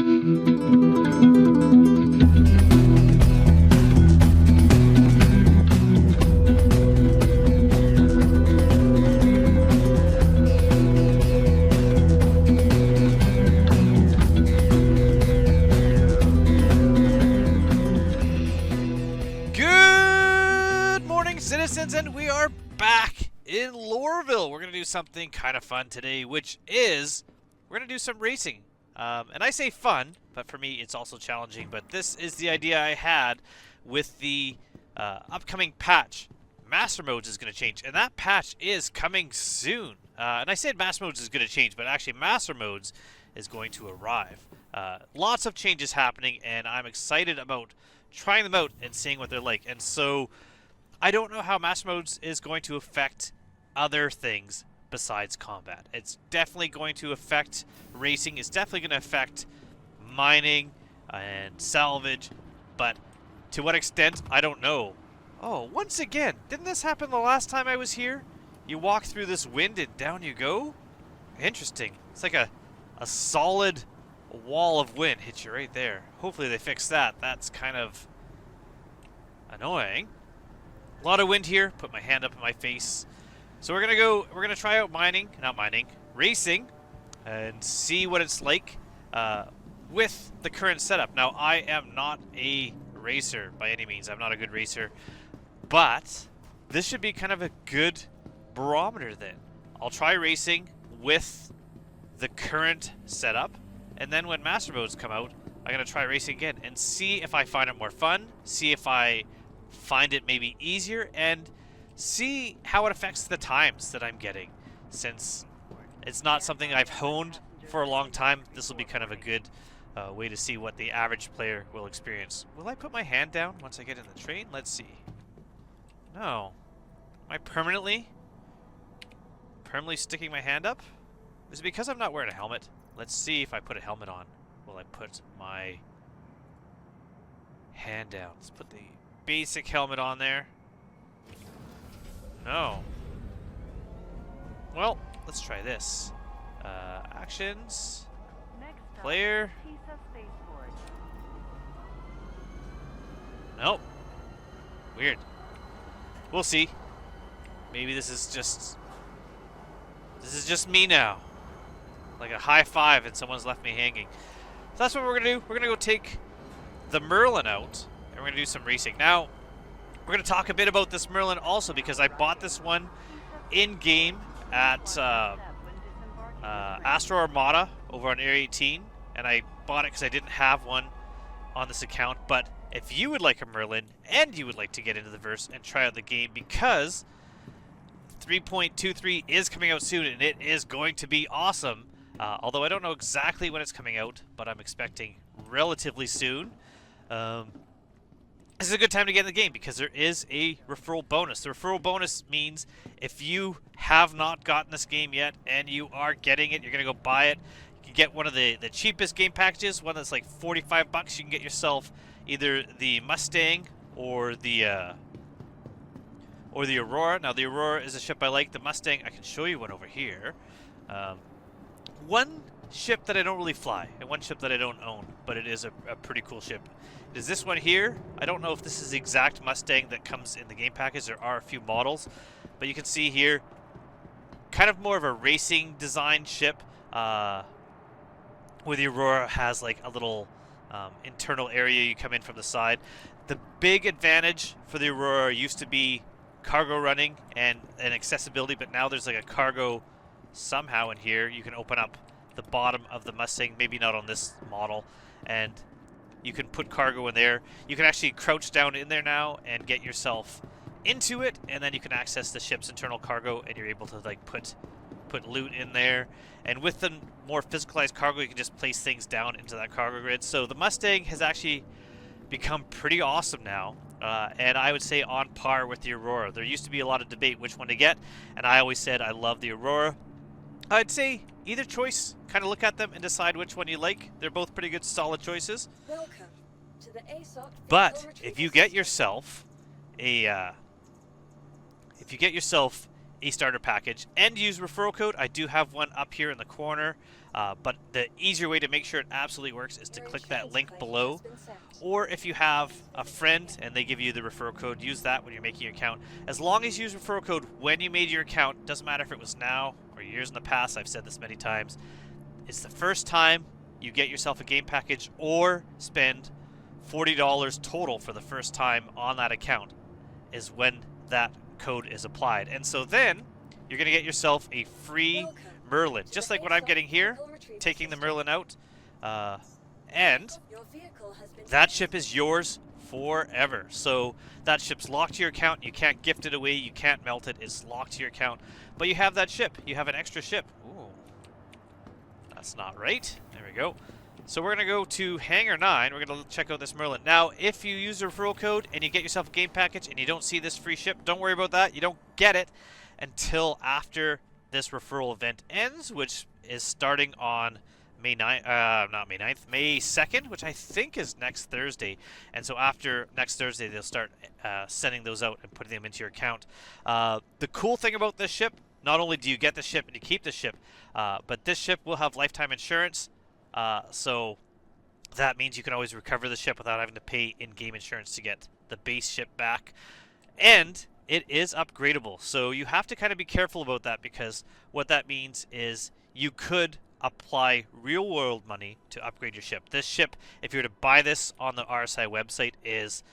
Citizens, and we are back in Lorville. We're going to do something kind of fun today, which is we're going to do some racing. And I say fun, but for me it's also challenging. But this is the idea I had with the upcoming patch. Master Modes is going to change, and that patch is coming soon. And I said Master Modes is going to change, but actually Master Modes is going to arrive. Lots of changes happening, and I'm excited about trying them out and seeing what they're like. And so I don't know how Master Modes is going to affect other things besides combat. It's definitely going to affect racing. It's definitely going to affect mining and salvage. But to what extent, I don't know. Oh, once again, didn't this happen the last time I was here? You walk through this wind and down you go? Interesting. It's like a solid wall of wind hits you right there. Hopefully they fix that. That's kind of annoying. A lot of wind here. Put my hand up in my face. So we're gonna try out racing, and see what it's like with the current setup. Now, I am not a racer by any means. I'm not a good racer, but this should be kind of a good barometer then. I'll try racing with the current setup, and then when Master Modes come out, I'm gonna try racing again and see if I find it more fun, see if I find it maybe easier, and see how it affects the times that I'm getting. Since it's not something I've honed for a long time, this will be kind of a good way to see what the average player will experience. Will I put my hand down once I get in the train? Let's see. No. Am I permanently sticking my hand up? Is it because I'm not wearing a helmet? Let's see if I put a helmet on. Will I put my hand down? Let's put the basic helmet on there. No. Well, let's try this. Actions. Player. Nope. Weird. We'll see. Maybe this is just me now. Like a high five and someone's left me hanging. So that's what we're gonna do. We're gonna go take the Merlin out, and we're gonna do some racing. Now, we're gonna talk a bit about this Merlin also, because I bought this one in game at Astro Armada over on Area 18, and I bought it because I didn't have one on this account. But if you would like a Merlin and you would like to get into the verse and try out the game, because 3.23 is coming out soon and it is going to be awesome. Although I don't know exactly when it's coming out, but I'm expecting relatively soon. This is a good time to get in the game because there is a referral bonus. The referral bonus means if you have not gotten this game yet and you are getting it, you're going to go buy it. You can get one of the cheapest game packages, one that's like 45 bucks. You can get yourself either the Mustang or the Aurora. Now, the Aurora is a ship I like. The Mustang, I can show you one over here. One ship that I don't really fly, and one ship that I don't own, but it is a pretty cool ship. It is this one here. I don't know if this is the exact Mustang that comes in the game package. There are a few models, but you can see here, kind of more of a racing design ship, where the Aurora has like a little internal area you come in from the side. The big advantage for the Aurora used to be cargo running and accessibility, but now there's like a cargo somehow in here. You can open up the bottom of the Mustang, maybe not on this model, and you can put cargo in there. You can actually crouch down in there now and get yourself into it, and then you can access the ship's internal cargo, and you're able to like put loot in there. And with the more physicalized cargo, you can just place things down into that cargo grid. So the Mustang has actually become pretty awesome now, and I would say on par with the Aurora. There used to be a lot of debate which one to get, and I always said I love the Aurora. I'd say either choice, kind of look at them and decide which one you like. They're both pretty good, solid choices. Welcome to the ASOC. But if you get yourself a starter package and use referral code. I do have one up here in the corner, but the easier way to make sure it absolutely works is to click that link below. Or if you have a friend and they give you the referral code, use that when you're making your account. As long as you use referral code when you made your account, doesn't matter if it was now or years in the past, I've said this many times, it's the first time you get yourself a game package or spend $40 total for the first time on that account is when that code is applied. And so then you're going to get yourself a free Merlin, just like what I'm getting here, taking the Merlin out. And that ship is yours forever. So that ship's locked to your account. You can't gift it away. You can't melt it. It's locked to your account. But you have that ship. You have an extra ship. Ooh, that's not right. There we go. So we're going to go to Hangar 9. We're going to check out this Merlin. Now, if you use the referral code and you get yourself a game package and you don't see this free ship, don't worry about that. You don't get it until after this referral event ends, which is starting on May 2nd, which I think is next Thursday. And so after next Thursday, they'll start sending those out and putting them into your account. The cool thing about this ship, not only do you get the ship and you keep the ship, but this ship will have lifetime insurance. So that means you can always recover the ship without having to pay in-game insurance to get the base ship back. And it is upgradable. So you have to kind of be careful about that, because what that means is you could apply real-world money to upgrade your ship. This ship, if you were to buy this on the RSI website, is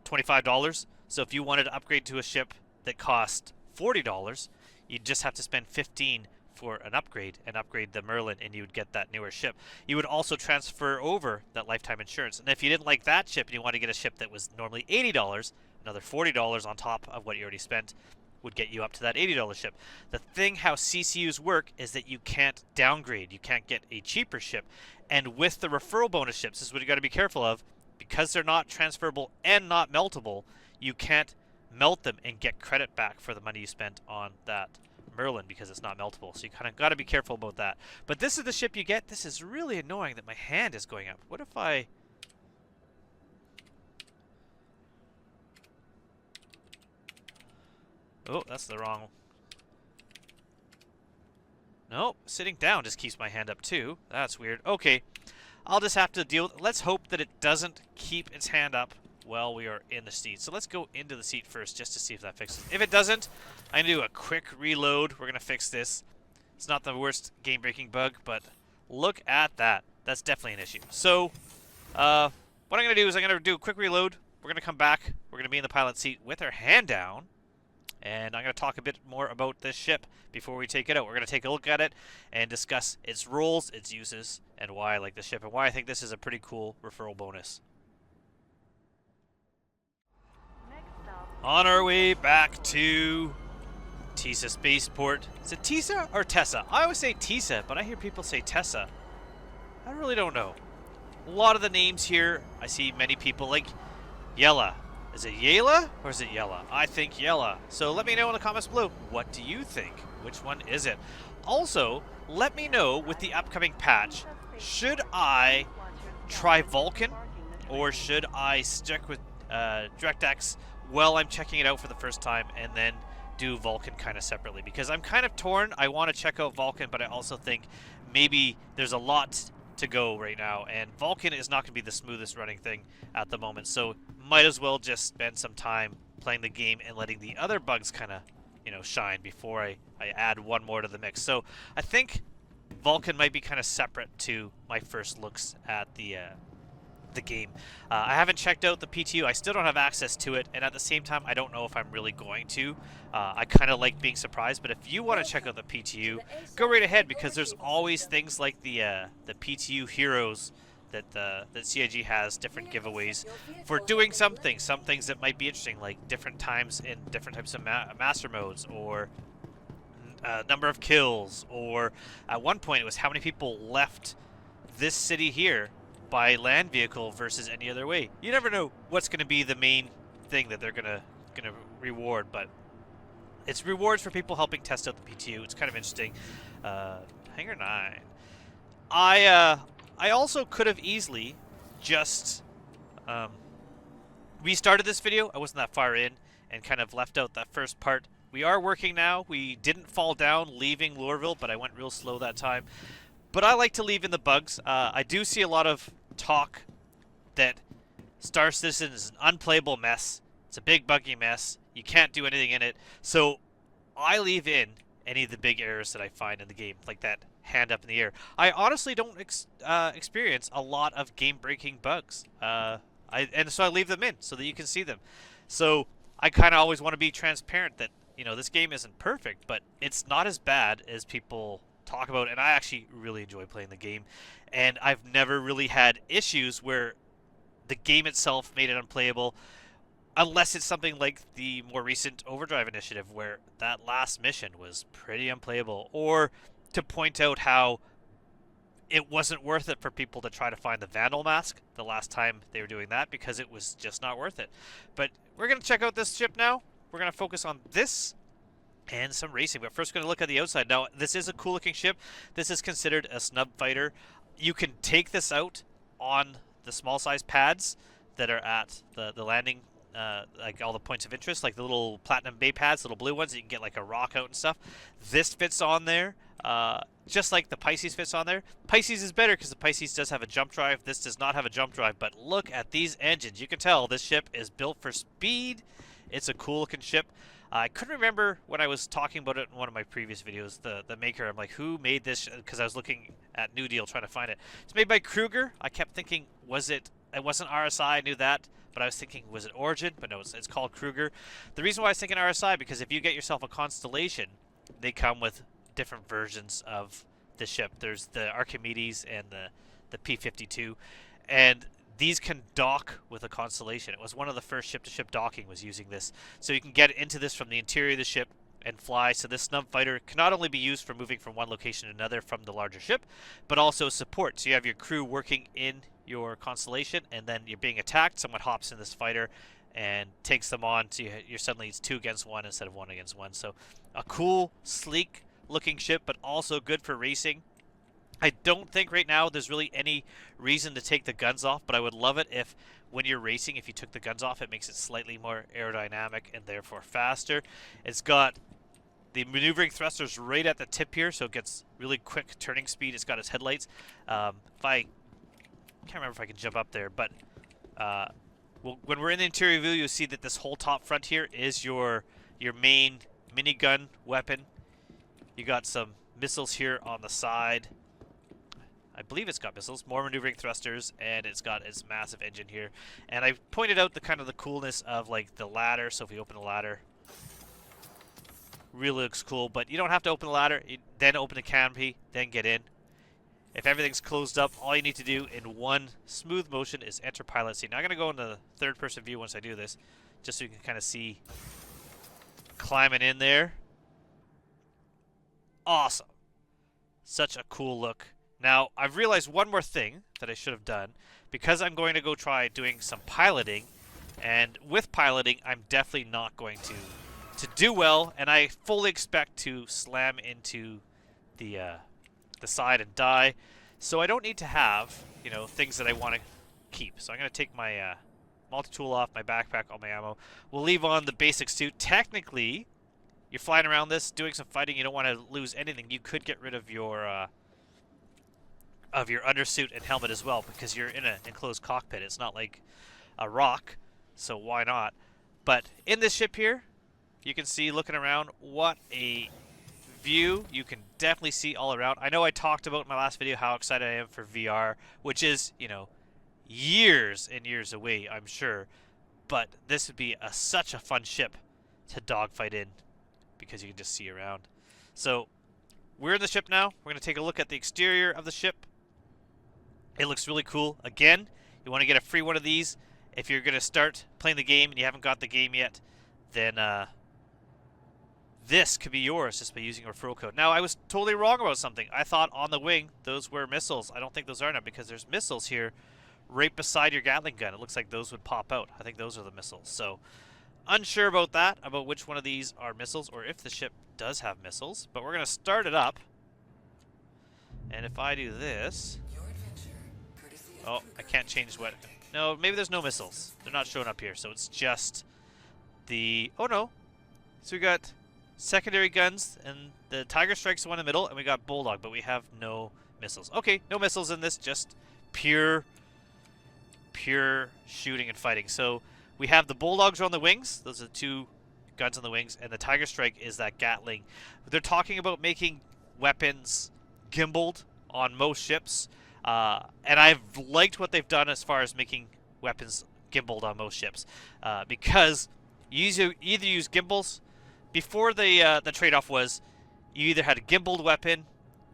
$25. So if you wanted to upgrade to a ship that cost $40, you'd just have to spend $15 for an upgrade and upgrade the Merlin, and you would get that newer ship. You would also transfer over that lifetime insurance. And if you didn't like that ship and you want to get a ship that was normally $80, another $40 on top of what you already spent would get you up to that $80 ship. The thing how CCUs work is that you can't downgrade. You can't get a cheaper ship. And with the referral bonus ships, this is what you got to be careful of. Because they're not transferable and not meltable, you can't melt them and get credit back for the money you spent on that Merlin, because it's not meltable. So you kind of got to be careful about that. But this is the ship you get. This is really annoying that my hand is going up. What if I... Oh, that's the wrong... Nope, sitting down just keeps my hand up too. That's weird. Okay, I'll just have to deal with... Let's hope that it doesn't keep its hand up while we are in the seat. So let's go into the seat first just to see if that fixes it. If it doesn't, I'm going to do a quick reload. We're going to fix this. It's not the worst game-breaking bug, but look at that. That's definitely an issue. So, what I'm going to do is I'm going to do a quick reload. We're going to come back. We're going to be in the pilot seat with our hand down. And I'm going to talk a bit more about this ship before we take it out. We're going to take a look at it and discuss its roles, its uses, and why I like this ship, and why I think this is a pretty cool referral bonus. On our way back to Tessa Spaceport. Is it Tessa or Tessa? I always say Tessa, but I hear people say Tessa. I really don't know. A lot of the names here, I see many people like Yella. Is it Yela or is it Yella? I think Yella. So let me know in the comments below. What do you think? Which one is it? Also, let me know with the upcoming patch, should I try Vulcan or should I stick with DirectX while I'm checking it out for the first time and then do Vulcan kind of separately? Because I'm kind of torn. I want to check out Vulcan, but I also think maybe there's a lot to go right now, and Vulcan is not going to be the smoothest running thing at the moment, so might as well just spend some time playing the game and letting the other bugs kind of, you know, shine before I add one more to the mix. So I think Vulcan might be kind of separate to my first looks at the game. I haven't checked out the PTU. I still don't have access to it, and at the same time, I don't know if I'm really going to. I kind of like being surprised, but if you want to check out the PTU, go right ahead, because there's always things like the PTU heroes that CIG has, different giveaways for doing some things that might be interesting, like different times in different types of master modes, or number of kills, or at one point it was how many people left this city here by land vehicle versus any other way. You never know what's going to be the main thing that they're gonna reward, but it's rewards for people helping test out the PTU. It's kind of interesting. Hangar 9. I also could have easily just restarted this video. I wasn't that far in and kind of left out that first part we are working now. We didn't fall down leaving Lorville, but I went real slow that time. But I like to leave in the bugs. I do see a lot of talk that Star Citizen is an unplayable mess. It's a big buggy mess. You can't do anything in it. So I leave in any of the big errors that I find in the game, like that hand up in the air. I honestly don't experience a lot of game-breaking bugs. And so I leave them in so that you can see them. So I kind of always want to be transparent that, you know, this game isn't perfect, but it's not as bad as people talk about. And I actually really enjoy playing the game. And I've never really had issues where the game itself made it unplayable, unless it's something like the more recent Overdrive initiative where that last mission was pretty unplayable, or to point out how it wasn't worth it for people to try to find the Vandal mask the last time they were doing that, because it was just not worth it. But we're going to check out this ship now. We're going to focus on this and some racing, but first we're going to look at the outside. Now, this is a cool looking ship. This is considered a snub fighter. You can take this out on the small size pads that are at the landing, like all the points of interest, like the little Platinum Bay pads, little blue ones that you can get like a rock out and stuff. This fits on there, just like the Pisces fits on there. Pisces is better because the Pisces does have a jump drive. This does not have a jump drive, but look at these engines. You can tell this ship is built for speed. It's a cool looking ship. I couldn't remember when I was talking about it in one of my previous videos, the maker. I'm like, who made this? Because I was looking at New Deal trying to find it. It's made by Kruger. I kept thinking, was it? It wasn't RSI. I knew that. But I was thinking, was it Origin? But no, it's called Kruger. The reason why I was thinking RSI, because if you get yourself a Constellation, they come with different versions of the ship. There's the Archimedes and the P-52. And these can dock with a Constellation. It was one of the first ship-to-ship docking was using this. So you can get into this from the interior of the ship and fly. So this snub fighter can not only be used for moving from one location to another from the larger ship, but also support. So you have your crew working in your Constellation, and then you're being attacked. Someone hops in this fighter and takes them on. So you're suddenly it's 2 against 1 instead of 1 against 1. So a cool, sleek looking ship, but also good for racing. I don't think right now there's really any reason to take the guns off, but I would love it if when you're racing, if you took the guns off, it makes it slightly more aerodynamic and therefore faster. It's got the maneuvering thrusters right at the tip here, so it gets really quick turning speed. It's got its headlights. If I can't remember if I can jump up there, but when we're in the interior view, you'll see that this whole top front here is your main minigun weapon. You got some missiles here on the side. I believe it's got missiles, more maneuvering thrusters, and it's got its massive engine here. And I pointed out the kind of the coolness of like the ladder. So if we open the ladder, really looks cool. But you don't have to open the ladder. You then open the canopy, then get in. If everything's closed up, all you need to do in one smooth motion is enter pilot seat. Now I'm going to go into the third-person view once I do this, just so you can kind of see climbing in there. Awesome. Such a cool look. Now, I've realized one more thing that I should have done, because I'm going to go try doing some piloting, and with piloting, I'm definitely not going to do well, and I fully expect to slam into the side and die. So I don't need to have, you know, things that I want to keep. So I'm going to take my multi-tool off, my backpack, all my ammo. We'll leave on the basic suit. Technically, you're flying around this, doing some fighting, you don't want to lose anything. You could get rid of your undersuit and helmet as well, because you're in an enclosed cockpit. It's not like a rock, so why not? But in this ship here, you can see, looking around, what a view. You can definitely see all around. I know I talked about in my last video how excited I am for VR, which is, you know, years and years away, I'm sure. But this would be such a fun ship to dogfight in, because you can just see around. So we're in the ship now. We're going to take a look at the exterior of the ship. It looks really cool. Again, you want to get a free one of these. If you're going to start playing the game and you haven't got the game yet, then this could be yours just by using a referral code. Now, I was totally wrong about something. I thought on the wing those were missiles. I don't think those are now, because there's missiles here right beside your Gatling gun. It looks like those would pop out. I think those are the missiles. So, unsure about that, about which one of these are missiles, or if the ship does have missiles. But we're going to start it up. And if I do this... Oh, I can't change what... No, maybe there's no missiles. They're not showing up here, so it's just the... Oh, no. So we got secondary guns, and the Tiger Strike's the one in the middle, and we got Bulldog, but we have no missiles. Okay, no missiles in this, just pure shooting and fighting. So we have the Bulldogs on the wings. Those are the two guns on the wings, and the Tiger Strike is that Gatling. They're talking about making weapons gimbaled on most ships, and I've liked what they've done as far as making weapons gimbaled on most ships, because you either use gimbals. Before the trade-off was you either had a gimbaled weapon,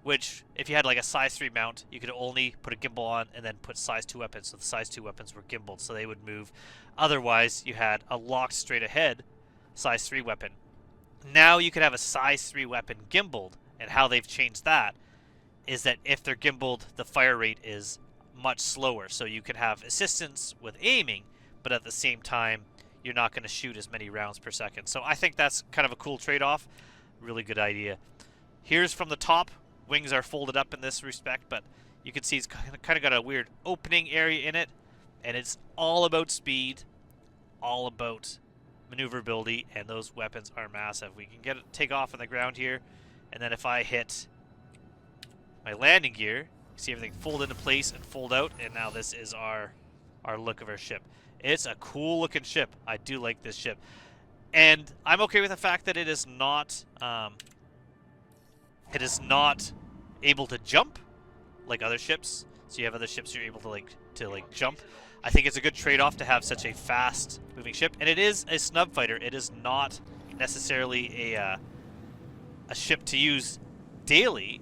which if you had like a size 3 mount, you could only put a gimbal on and then put size 2 weapons. So the size 2 weapons were gimbaled, so they would move. Otherwise, you had a locked straight ahead size 3 weapon. Now you could have a size 3 weapon gimbaled, and how they've changed that is that if they're gimbaled, the fire rate is much slower. So you can have assistance with aiming, but at the same time, you're not going to shoot as many rounds per second. So I think that's kind of a cool trade-off. Really good idea. Here's from the top. Wings are folded up in this respect, but you can see it's kind of got a weird opening area in it, and it's all about speed, all about maneuverability, and those weapons are massive. We can take off on the ground here, and then if I hit my landing gear, you see everything fold into place and fold out, and now this is our look of our ship. It's a cool looking ship. I do like this ship. And I'm okay with the fact that it is not able to jump like other ships. So you have other ships you're able to jump. I think it's a good trade-off to have such a fast moving ship. And it is a snub fighter. It is not necessarily a ship to use daily.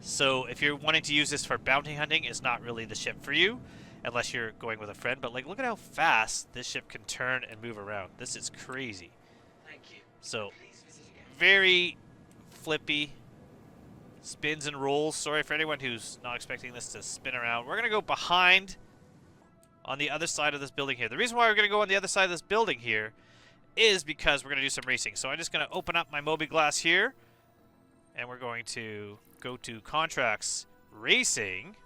So if you're wanting to use this for bounty hunting, it's not really the ship for you. Unless you're going with a friend. But like, look at how fast this ship can turn and move around. This is crazy. Thank you. So, very flippy. Spins and rolls. Sorry for anyone who's not expecting this to spin around. We're going to go behind on the other side of this building here. The reason why we're going to go on the other side of this building here is because we're going to do some racing. So I'm just going to open up my Moby Glass here. And we're going to go to Contracts Racing.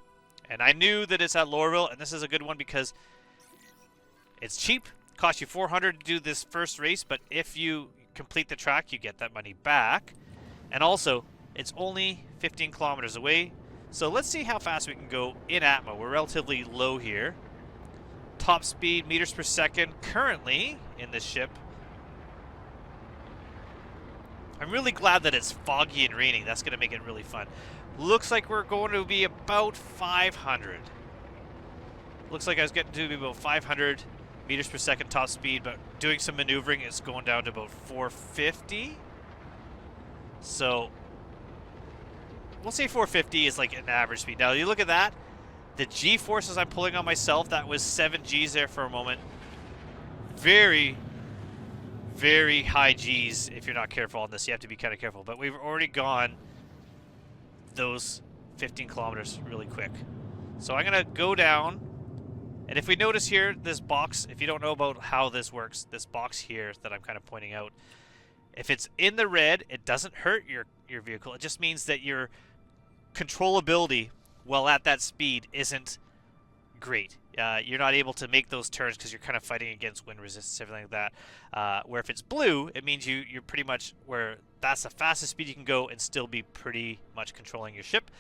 And I knew that it's at Lorville, and this is a good one because it's cheap. Costs you $400 to do this first race, but if you complete the track, you get that money back. And also, it's only 15 kilometers away. So let's see how fast we can go in Atmo. We're relatively low here. Top speed, meters per second, currently in this ship. I'm really glad that it's foggy and raining. That's going to make it really fun. Looks like we're going to be about 500. Looks like I was getting to be about 500 meters per second top speed, but doing some maneuvering, it's going down to about 450. So we'll say 450 is like an average speed. Now you look at that, the G forces I'm pulling on myself, that was 7 Gs there for a moment. Very, very high Gs if you're not careful on this. You have to be kind of careful. But we've already gone those 15 kilometers really quick. So I'm going to go down. And if we notice here, this box, if you don't know about how this works, this box here that I'm kind of pointing out, if it's in the red, it doesn't hurt your vehicle. It just means that your controllability while at that speed isn't great. You're not able to make those turns because you're kind of fighting against wind resistance, everything like that. Where if it's blue, it means you're pretty much where that's the fastest speed you can go and still be pretty much controlling your ship.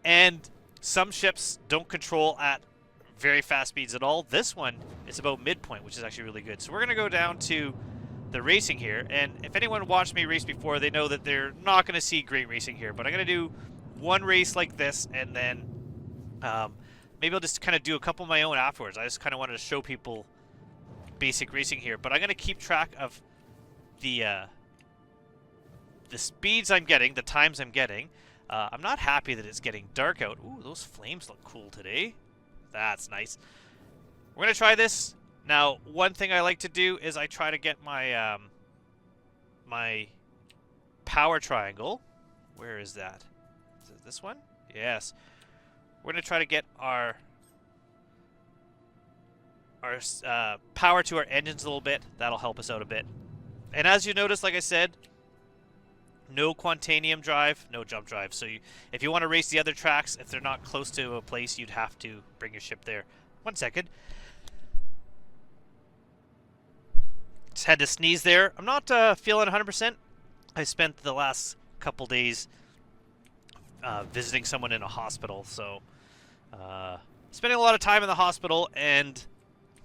And some ships don't control at very fast speeds at all. This one is about midpoint, which is actually really good. So we're going to go down to the racing here. And if anyone watched me race before, they know that they're not going to see great racing here. But I'm going to do one race like this, and then maybe I'll just kind of do a couple of my own afterwards. I just kind of wanted to show people basic racing here. But I'm going to keep track of the speeds I'm getting, the times I'm getting. I'm not happy that it's getting dark out. Ooh, those flames look cool today. That's nice. We're going to try this. Now, one thing I like to do is I try to get my my power triangle. Where is that? Is it this one? Yes. We're going to try to get our power to our engines a little bit. That'll help us out a bit. And as you notice, like I said, no Quantanium drive, no jump drive. So if you want to race the other tracks, if they're not close to a place, you'd have to bring your ship there. 1 second. Just had to sneeze there. I'm not feeling 100%. I spent the last couple days visiting someone in a hospital, so spending a lot of time in the hospital and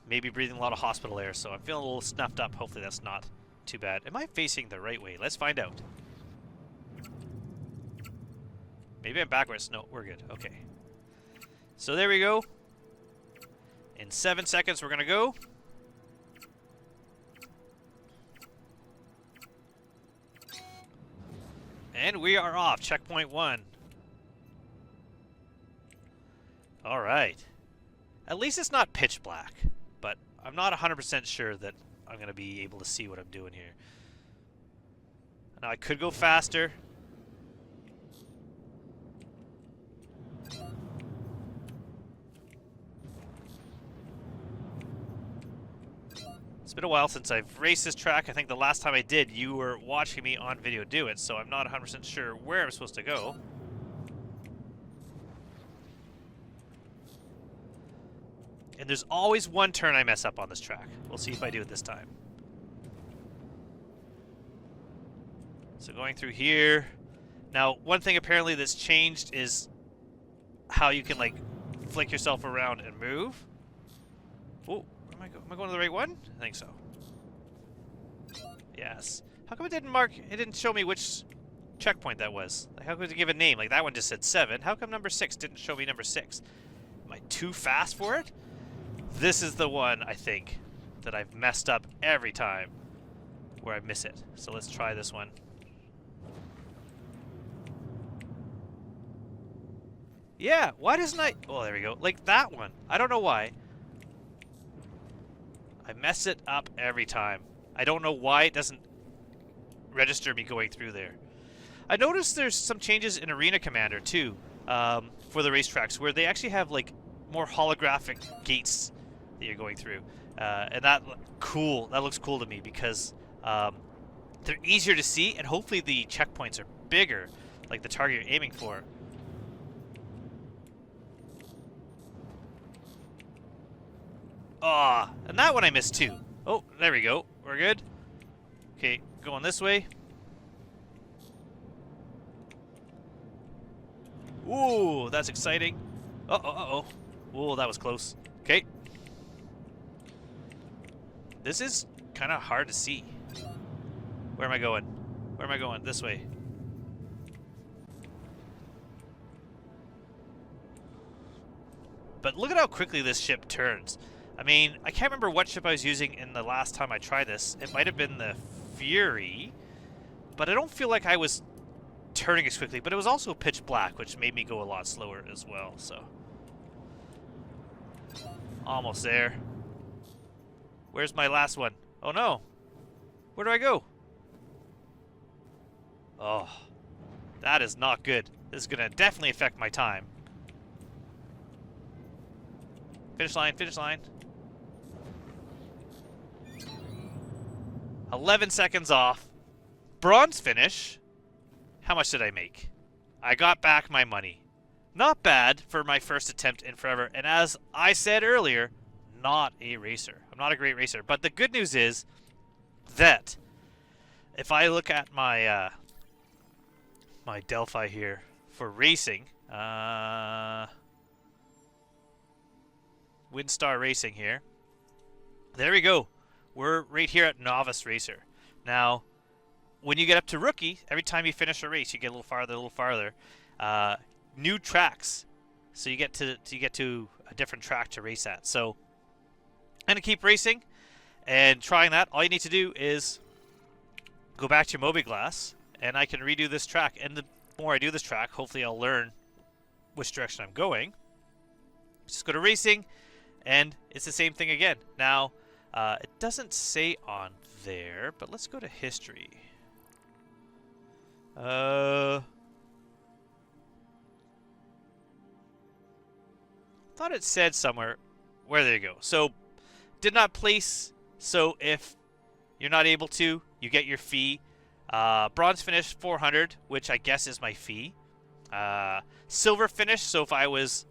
maybe breathing a lot of hospital air, so I'm feeling a little snuffed up. Hopefully that's not too bad. Am I facing the right way? Let's find out. Maybe I'm backwards. No, we're good. Okay. So there we go. In 7 seconds, we're going to go. And we are off. Checkpoint 1. All right. At least it's not pitch black, but I'm not 100% sure that I'm going to be able to see what I'm doing here. Now, I could go faster. It's been a while since I've raced this track. I think the last time I did, you were watching me on video do it, so I'm not 100% sure where I'm supposed to go. And there's always one turn I mess up on this track. We'll see if I do it this time. So going through here. Now, one thing apparently that's changed is how you can, like, flick yourself around and move. Oh, am I going to the right one? I think so. Yes. How come it didn't show me which checkpoint that was? Like, how could it give a name? Like, that one just said 7. How come number 6 didn't show me number 6? Am I too fast for it? This is the one, I think, that I've messed up every time where I miss it. So let's try this one. Yeah, why doesn't I... Oh, there we go. Like that one. I don't know why. I mess it up every time. I don't know why it doesn't register me going through there. I noticed there's some changes in Arena Commander, too, for the racetracks, where they actually have, like, more holographic gates that you're going through. And that looks cool to me because they're easier to see, and hopefully the checkpoints are bigger, like the target you're aiming for. Ah, and that one I missed too. Oh, there we go. We're good. Okay, going this way. Ooh, that's exciting. Uh-oh. Ooh, that was close. Okay. This is kind of hard to see. Where am I going? Where am I going? This way. But look at how quickly this ship turns. I mean, I can't remember what ship I was using in the last time I tried this. It might have been the Fury, but I don't feel like I was turning as quickly. But it was also pitch black, which made me go a lot slower as well, so. Almost there. Where's my last one? Oh no. Where do I go? Oh, that is not good. This is going to definitely affect my time. Finish line, finish line. 11 seconds off. Bronze finish. How much did I make? I got back my money. Not bad for my first attempt in forever. And as I said earlier, not a racer. I'm not a great racer. But the good news is that if I look at my my Delphi here for racing, Windstar Racing here. There we go. We're right here at Novice Racer. Now, when you get up to Rookie, every time you finish a race, you get a little farther. New tracks, so you get to a different track to race at. So, I'm gonna keep racing and trying that. All you need to do is go back to your Mobiglass, and I can redo this track. And the more I do this track, hopefully I'll learn which direction I'm going. Just go to racing, and it's the same thing again. Now, it doesn't say on there, but let's go to history. Thought it said somewhere. Where there you go. So, did not place. So if you're not able to, you get your fee. Bronze finish 400, which I guess is my fee. Silver finish. So if I was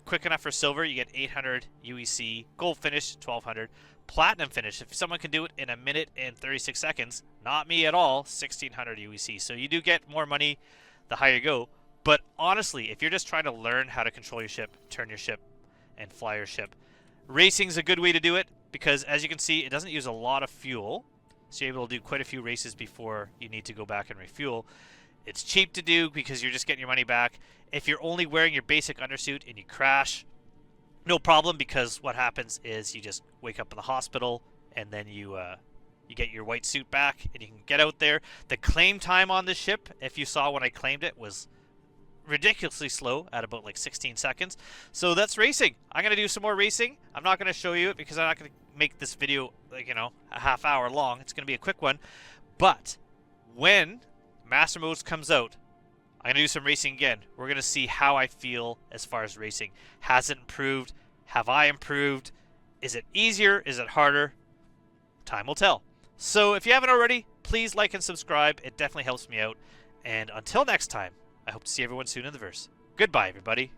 quick enough for silver, you get 800 UEC. Gold finish, 1200. Platinum finish, if someone can do it in 1 minute and 36 seconds, not me at all, 1600 UEC. So you do get more money the higher you go. But honestly, if you're just trying to learn how to control your ship, turn your ship, and fly your ship, racing's a good way to do it because, as you can see, it doesn't use a lot of fuel. So you're able to do quite a few races before you need to go back and refuel. It's cheap to do because you're just getting your money back. If you're only wearing your basic undersuit and you crash, no problem, because what happens is you just wake up in the hospital and then you get your white suit back and you can get out there. The claim time on this ship, if you saw when I claimed it, was ridiculously slow at about like 16 seconds. So that's racing. I'm going to do some more racing. I'm not going to show you it because I'm not going to make this video, like, a half hour long. It's going to be a quick one. But when Master Modes comes out, I'm going to do some racing again. We're going to see how I feel as far as racing. Has it improved? Have I improved? Is it easier? Is it harder? Time will tell. So if you haven't already, please like and subscribe. It definitely helps me out. And until next time, I hope to see everyone soon in the verse. Goodbye, everybody.